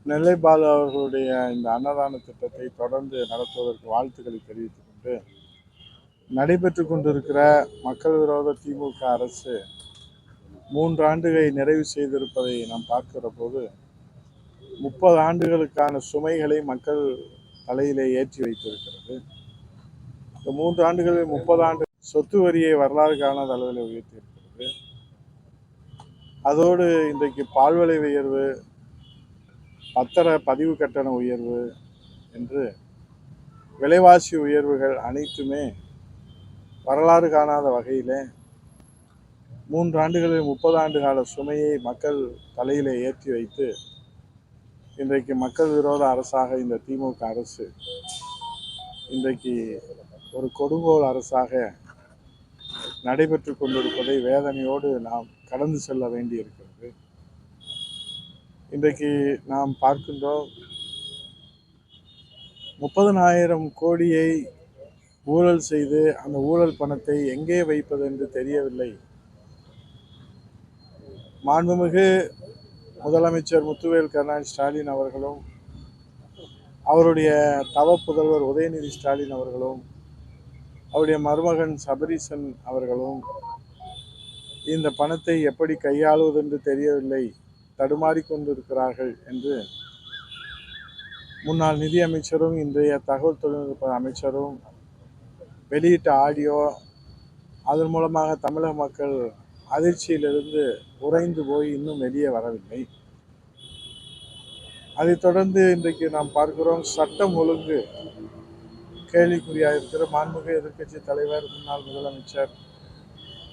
நெல்லை பாலு அவர்களுடைய இந்த அன்னதான திட்டத்தை தொடர்ந்து நடத்துவதற்கு வாழ்த்துக்களை தெரிவித்துக் கொண்டு, நடைபெற்று கொண்டிருக்கிற மக்கள் விரோத திமுக அரசு 3 ஆண்டுகளை நிறைவு செய்திருப்பதை நாம் பார்க்கிற போது 30 ஆண்டுகளுக்கான சுமைகளை மக்கள் தலையிலே ஏற்றி வைத்திருக்கிறது. இந்த 3 ஆண்டுகளில் 30 ஆண்டு சொத்து வரியை வரலாறு காணாத அளவில் உயர்த்தியிருக்கிறது. அதோடு இன்றைக்கு பால் விலை உயர்வு, பத்திர பதிவு கட்டண உயர்வு என்று விலைவாசி உயர்வுகள் அனைத்துமே வரலாறு காணாத வகையில் 3 ஆண்டுகளில் 30 ஆண்டு கால சுமையை மக்கள் தலையிலே ஏற்றி வைத்து இன்றைக்கு மக்கள் விரோத அரசாக இந்த திமுக அரசு இன்றைக்கு ஒரு கொடுங்கோல் அரசாக நடைபெற்று கொண்டிருப்பதை வேதனையோடு நாம் கடந்து செல்ல வேண்டி இருக்கிறது. இன்றைக்கு நாம் பார்க்கின்றோம், 30,000 கோடியை ஊழல் செய்து அந்த ஊழல் பணத்தை எங்கே வைப்பது என்று தெரியவில்லை. மாண்புமிகு முதலமைச்சர் முத்துவேல் கருணாநிதி ஸ்டாலின் அவர்களும் அவருடைய தவ புதல்வர் உதயநிதி ஸ்டாலின் அவர்களும் அவருடைய மருமகன் சபரீசன் அவர்களும் இந்த பணத்தை எப்படி கையாளுவது என்று தெரியவில்லை, தடுமாறிக்கொண்டிருக்கிறார்கள் என்று முன்னாள் நிதி அமைச்சரும் இன்றைய தகவல் தொழில்நுட்ப அமைச்சரும் வெளியிட்ட ஆடியோ, அதன் மூலமாக தமிழக மக்கள் அதிர்ச்சியிலிருந்து உறைந்து போய் இன்னும் வெளியே வரவில்லை. அதைத் தொடர்ந்து இன்றைக்கு நாம் பார்க்கிறோம், சட்டம் ஒழுங்கு கேள்விக்குறியாக இருக்கிற மாண்புமிகு எதிர்க்கட்சி தலைவர் முன்னாள் முதலமைச்சர்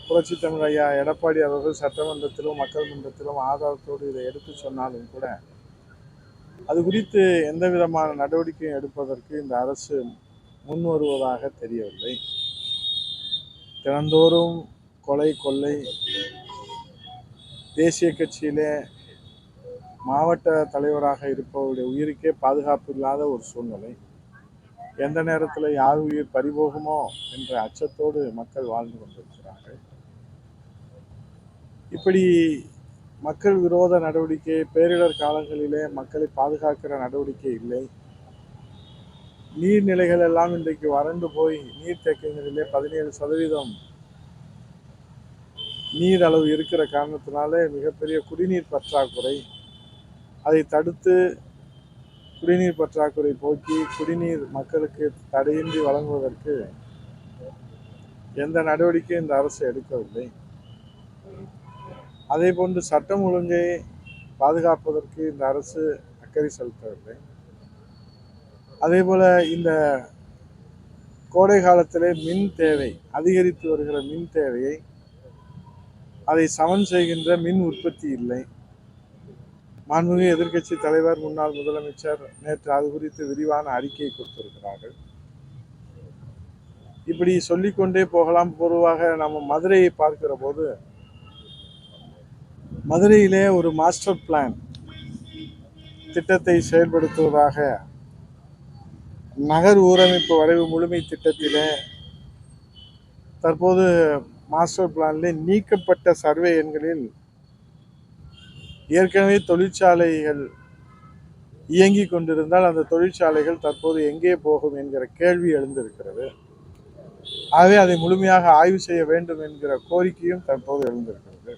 புரட்சி தமிழ் ஐயா எடப்பாடி அவர்கள் சட்டமன்றத்திலும் மக்கள் மன்றத்திலும் ஆதாரத்தோடு இதை எடுத்து சொன்னாலும் கூட அது குறித்து எந்த விதமான நடவடிக்கையும் எடுப்பதற்கு இந்த அரசு முன் வருவதாக தெரியவில்லை. தினந்தோறும் கொலை, கொள்ளை, தேசிய கட்சியிலே மாவட்ட தலைவராக இருப்பவருடைய உயிருக்கே பாதுகாப்பு இல்லாத ஒரு சூழ்நிலை. எந்த நேரத்தில் யார் உயிர் பறிபோகுமோ என்ற அச்சத்தோடு மக்கள் வாழ்ந்து கொண்டிருக்கிறார்கள். இப்படி மக்கள் விரோத நடவடிக்கை, பேரிடர் காலங்களிலே மக்களை பாதுகாக்கிற நடவடிக்கை இல்லை. நீர்நிலைகள் எல்லாம் இன்றைக்கு வறண்டு போய் நீர்த்தேக்கங்களிலே 17% நீர் அளவு இருக்கிற காரணத்தினாலே மிகப்பெரிய குடிநீர் பற்றாக்குறை. அதை தடுத்து குடிநீர் பற்றாக்குறை போக்கி குடிநீர் மக்களுக்கு தடையின்றி வழங்குவதற்கு எந்த நடவடிக்கையும் இந்த அரசு எடுக்கவில்லை. அதே போன்று சட்டம் ஒழுங்கை பாதுகாப்பதற்கு இந்த அரசு அக்கறை செலுத்தவில்லை. அதே போல இந்த கோடை காலத்திலே மின் தேவை அதிகரித்து வருகிற மின் தேவையை அதை சமன் செய்கின்ற மின் உற்பத்தி இல்லை. மாண்புமிகு எதிர்க்கட்சி தலைவர் முன்னாள் முதலமைச்சர் நேற்று அது குறித்து விரிவான அறிக்கையை கொடுத்திருக்கிறார்கள். இப்படி சொல்லிக்கொண்டே போகலாம். பொதுவாக நம்ம மதுரையை பார்க்கிற போது மதுரையிலே ஒரு மாஸ்டர் பிளான் திட்டத்தை செயல்படுத்துவதாக நகர் ஊரமைப்பு வரைவு முழுமை திட்டத்திலே தற்போது மாஸ்டர் பிளானிலே நீக்கப்பட்ட சர்வே எண்களில் ஏற்கனவே தொழிற்சாலைகள் இயங்கிக் கொண்டிருந்தால் அந்த தொழிற்சாலைகள் தற்போது எங்கே போகும் என்கிற கேள்வி எழுந்திருக்கிறது. ஆகவே அதை முழுமையாக ஆய்வு செய்ய வேண்டும் என்கிற கோரிக்கையும் தற்போது எழுந்திருக்கிறது.